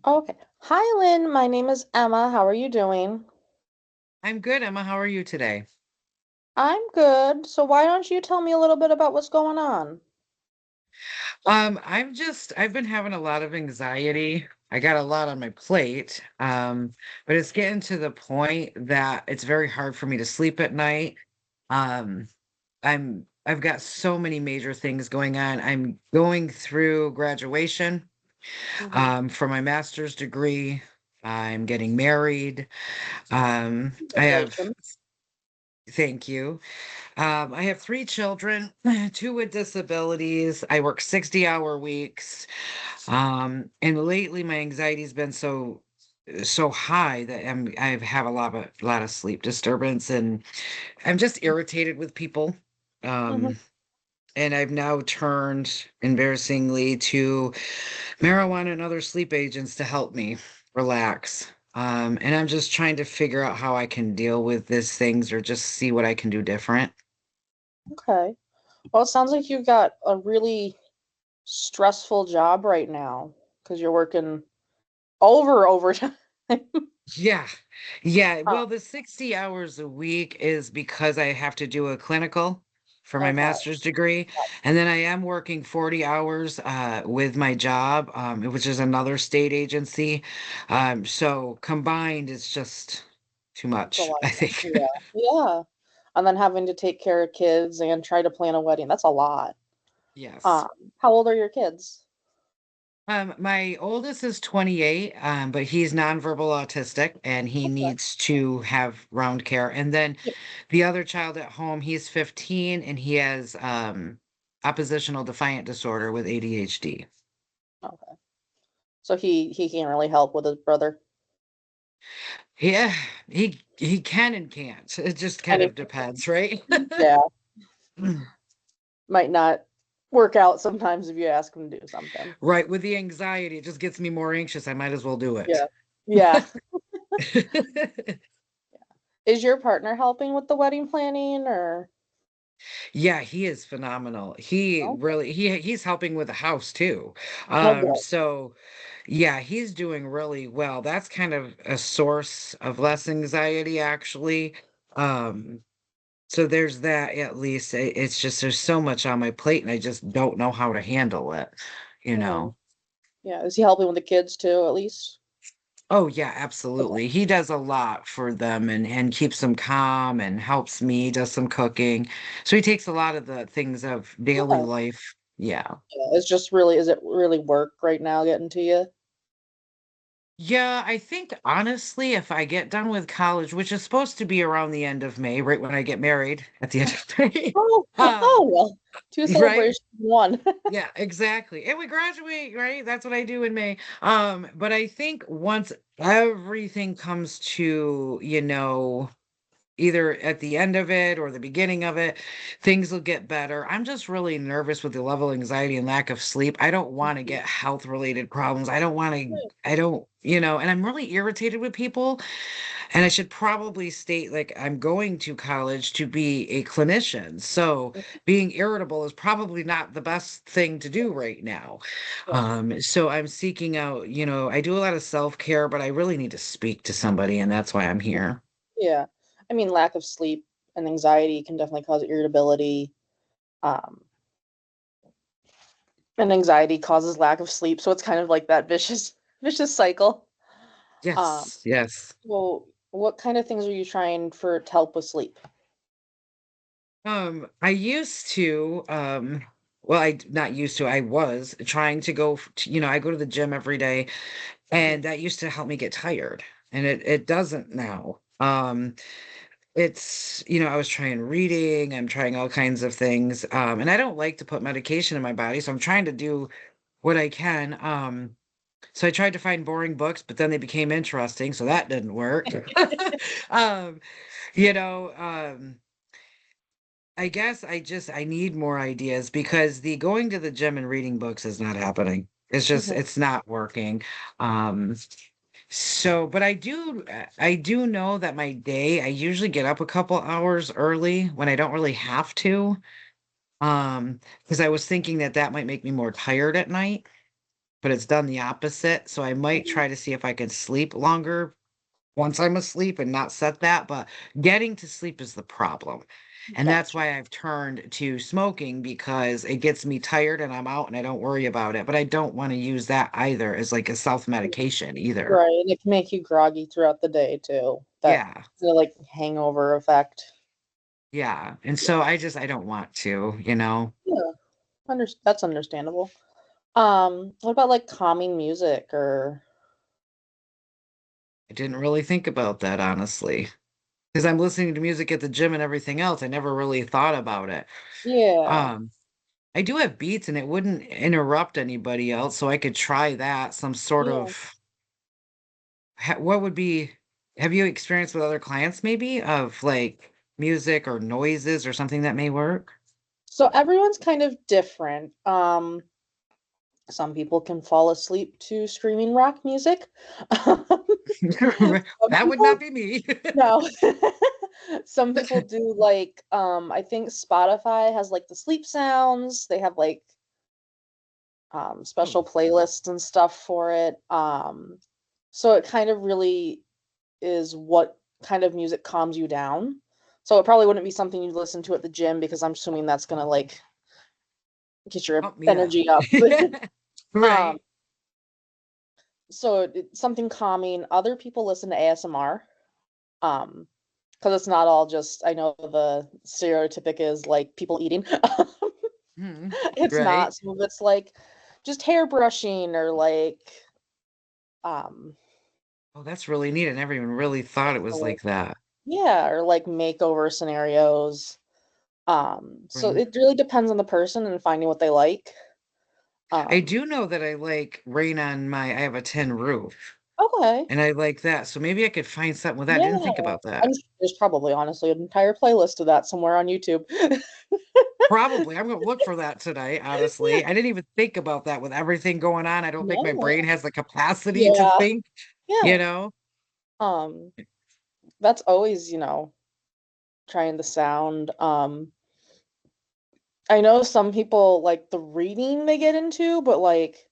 Okay. Hi, Lynn. My name is Emma. How are you doing? I'm good, Emma. How are you today? I'm good. So why don't you tell me a little bit about what's going on? I've been having a lot of anxiety. I got a lot on my plate. But it's getting to the point that it's very hard for me to sleep at night. Um, I've got so many major things going on. I'm going through graduation, Hmm. for my master's degree. I'm getting married. I have, Congratulations. thank you. I have three children, two with disabilities. I work 60-hour weeks. And lately my anxiety's been so high that I have a lot of sleep disturbance, and I'm just irritated with people. Hmm. Um, and I've now turned embarrassingly to marijuana and other sleep agents to help me relax. And I'm just trying to figure out how I can deal with these things or just see what I can do different. Okay. Well, it sounds like you've got a really stressful job right now because you're working overtime. Yeah. Yeah. Oh, Well, the 60 hours a week is because I have to do a clinical for my okay. master's degree. And then I am working 40 hours with my job, which is another state agency. So combined, it's just too It's a much, lot. I think. Yeah. Yeah. And then having to take care of kids and try to plan a wedding. That's a lot. Yes. Um, how old are your kids? My oldest is 28, but he's nonverbal autistic and he Okay. needs to have round care. And then Yep. the other child at home, he's 15 and he has oppositional defiant disorder with ADHD. Okay. So he can't really help with his brother. Yeah, he can and can't. It just kind of depends, right? Yeah, might not work out sometimes if you ask them to do something. Right, with the anxiety, it just gets me more anxious. I might as well do it. Yeah. Yeah. Is your partner helping with the wedding planning or? Yeah, he is phenomenal. He Oh, really he's helping with the house too. oh, good. So yeah, he's doing really well. That's kind of a source of less anxiety actually. Um so there's that at least. It's just there's so much on my plate and I just don't know how to handle it, you Hmm. know. Yeah. Is he helping with the kids too, at least? Oh yeah, Okay. absolutely. He does a lot for them and keeps them calm and helps me, does some cooking. So he takes a lot of the things of daily Yeah. life. Yeah. Yeah. Is it really work right now getting to you? Yeah, I think honestly, if I get done with college, which is supposed to be around the end of May, right when I get married at the end of May, Oh, um, oh well, two right? celebrations in one. Yeah, exactly. And we graduate, right? That's what I do in May. But I think once everything comes to, either at the end of it or the beginning of it, things will get better. I'm just really nervous with the level of anxiety and lack of sleep. I don't want to get health related problems. I don't, and I'm really irritated with people. And I should probably state like I'm going to college to be a clinician. So being irritable is probably not the best thing to do right now. Yeah. So I'm seeking out, I do a lot of self care, but I really need to speak to somebody, and that's why I'm here. Yeah. I mean, lack of sleep and anxiety can definitely cause irritability. Um, and anxiety causes lack of sleep, so it's kind of like that vicious cycle. Um, Yes, yes. well, what kind of things are you trying for to help with sleep? I used to, well, not used to, I was trying to I go to the gym every day, Mhm. and that used to help me get tired, and it doesn't now. I was trying reading, I'm trying all kinds of things, and I don't like to put medication in my body, so I'm trying to do what I can. So I tried to find boring books, but then they became interesting, so that didn't work. Um, you know, I guess I need more ideas because the going to the gym and reading books is not happening. Mhm. It's not working. Um, but I do know that my day, I usually get up a couple hours early when I don't really have to. Because I was thinking that that might make me more tired at night. but it's done the opposite. So I might Mhm. try to see if I can sleep longer once I'm asleep and not set that, but getting to sleep is the problem. And that's Gotcha. why I've turned to smoking because it gets me tired and I'm out and I don't worry about it. But I don't want to use that either as like a self-medication either. Right, and it can make you groggy throughout the day too. That Yeah. like hangover effect. Yeah. And Yeah, so I don't want to, you know. yeah, that's understandable. What about like calming music or I didn't really think about that honestly. Because I'm listening to music at the gym and everything else. I never really thought about it. yeah. Um, I do have beats and it wouldn't interrupt anybody else, so I could try that, some sort Yeah. of what would be have you experienced with other clients maybe of like music or noises or something that may work? So everyone's kind of different. Some people can fall asleep to screaming rock music. Some That would people not be me. no. Some people do like I think Spotify has like the sleep sounds. They have like Oh, special playlists and stuff for it. So it kind of really is what kind of music calms you down. So it probably wouldn't be something you'd listen to at the gym because I'm assuming that's gonna like get your pump me up. energy up. Um, Right. so it's something calming. Other people listen to ASMR. Because it's not all just I know the stereotypic is like people eating. Mhm. It's Right. not. Some of it's like just hair brushing or like um Oh, that's really neat. I never even really thought it was or, like that. yeah, or like makeover scenarios. So Right. it really depends on the person and finding what they like. I Um, do know that I like rain on my I have a tin roof, okay. and I like that, so maybe I could find something with that. I Yeah. didn't think about I'm that. s There's probably honestly an entire playlist of that somewhere on YouTube. Probably, I'm gonna look for that tonight, honestly. I didn't even think about that with everything going on. I don't think my No. brain has the capacity to Yeah. think, you Yeah. know? Um, that's always, trying the sound. I know some people like the reading they get into, but like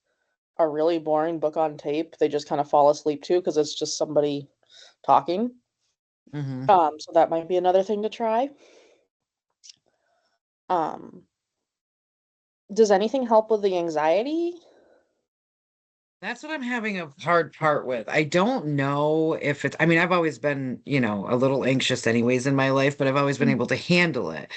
a really boring book on tape, they just kind of fall asleep to because it's just somebody talking. Mhm. So that might be another thing to try. Um, does anything help with the anxiety? That's what I'm having a hard part with. I don't know if it's I mean, I've always been, a little anxious anyways in my life, but I've always been able Mhm. to handle it.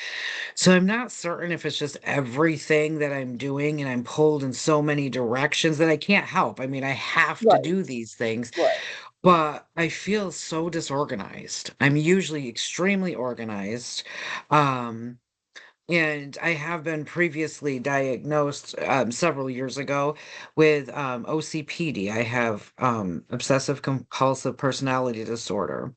So I'm not certain if it's just everything that I'm doing and I'm pulled in so many directions that I can't help. I mean, I have to Right, do these things, right. but I feel so disorganized. I'm usually extremely organized. Um, and I have been previously diagnosed several years ago with OCPD. I have obsessive compulsive personality disorder.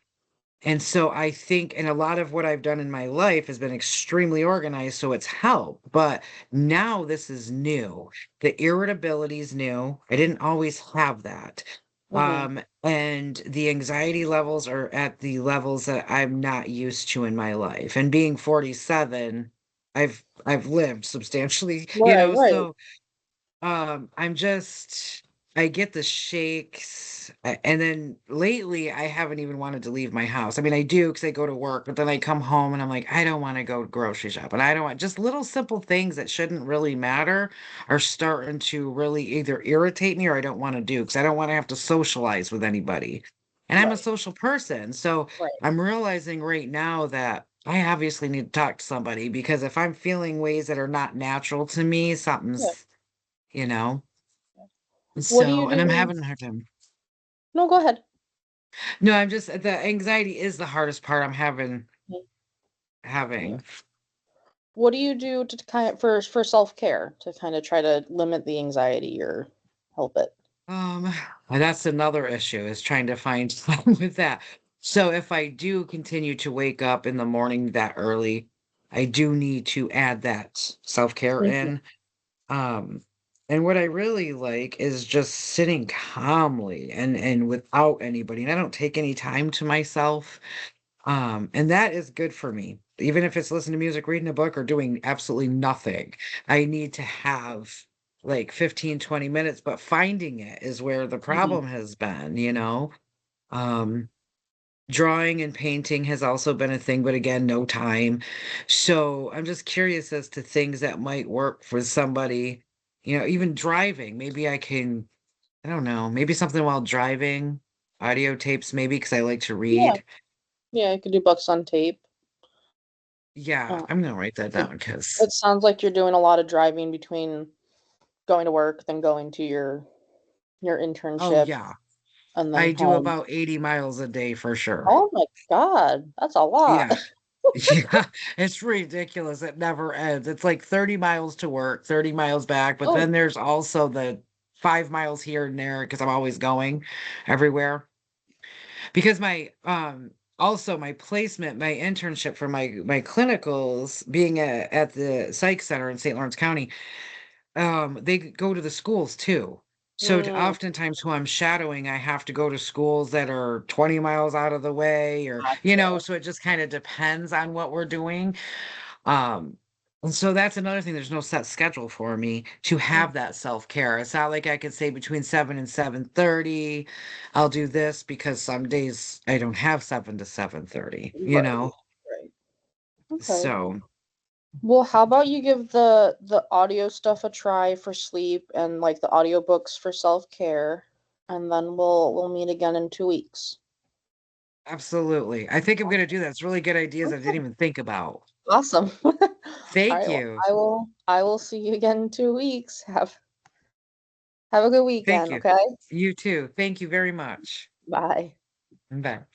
And so I think, and a lot of what I've done in my life has been extremely organized, so it's helped. But now this is new. The irritability is new. I didn't always have that. Mhm. And the anxiety levels are at the levels that I'm not used to in my life. And being 47, I've lived substantially, Right, right. so I'm just I get the shakes, and then lately I haven't even wanted to leave my house. I mean, I do because I go to work, but then I come home and I'm like, I don't want to go grocery shop, and I don't want just little simple things that shouldn't really matter are starting to really either irritate me or I don't want to do because I don't want to have to socialize with anybody. And I'm a Right, social person, so right. I'm realizing right now that I obviously need to talk to somebody because if I'm feeling ways that are not natural to me, Yeah. something's you know? What do you So and I'm do? having a hard time. No, go ahead. No, I'm just the anxiety is the hardest part I'm Mhm. Yeah. having. What do you do to kind of for self-care to kind of try to limit the anxiety or help it? Um, and that's another issue is trying to find time with that. So if I do continue to wake up in the morning that early, I do need to add that self-care Mhm. in. Um, and what I really like is just sitting calmly and without anybody. And I don't take any time to myself. And that is good for me. Even if it's listening to music, reading a book, or doing absolutely nothing, I need to have like 15, 20 minutes, but finding it is where the Mhm. problem has been, you know? Um, Drawing and painting has also been a thing, but again, no time. So I'm just curious as to things that might work for somebody, you know, even driving. Maybe I can, I don't know, maybe something while driving, audio tapes, maybe because I like to Yeah, read. yeah, I could do books on tape. Yeah, Uh, I'm gonna write that it down because, it sounds like you're doing a lot of driving between going to work, then going to your oh, internship, yeah, and then I do home. about 80 miles a day for sure. Oh my god, that's a lot. Yeah. Yeah, it's ridiculous. It never ends. It's like 30 miles to work, 30 miles back, but Oh, then there's also the 5 miles here and there because I'm always going everywhere. Because also my placement, my internship for my clinicals being at the psych center in St. Lawrence County, they go to the schools too. So mm, oftentimes who I'm shadowing, I have to go to schools that are 20 miles out of the way or, you gotcha. know, so it just kind of depends on what we're doing. Um, and so that's another thing. There's no set schedule for me to Mm, have that self-care. It's not like I can say between 7 and 7:30, I'll do this because some days I don't have 7 to 7:30, you right, know? right. Okay. So Well, how about you give the audio stuff a try for sleep and like the audiobooks for self-care, and then we'll meet again in 2 weeks. absolutely. I think I'm gonna do that. It's really good ideas I didn't Okay. even think about. Awesome. All Thank right, well, you. I will see you again in 2 weeks. Have a good Thank weekend, you. okay? You too. Thank you very much. Bye. Bye.